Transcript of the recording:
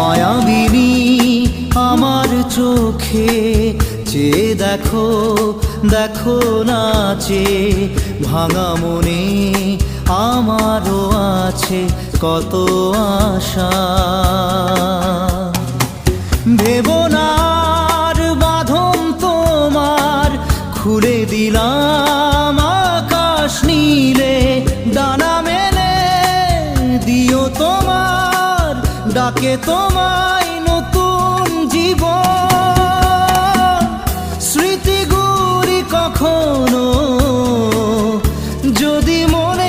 মায়াবিনী আমার চোখে চেয়ে দেখো, দেখো নাচে ভাঙা মনে আমারও আছে কত আশা। ভেবনার বাঁধন তোমার খুলে দিলাম আকাশ নীলে, ডানা মেলে দিও তোমার ডাকে তোমায় নতুন জীবন। স্মৃতিগুলি কখনো যদি মনে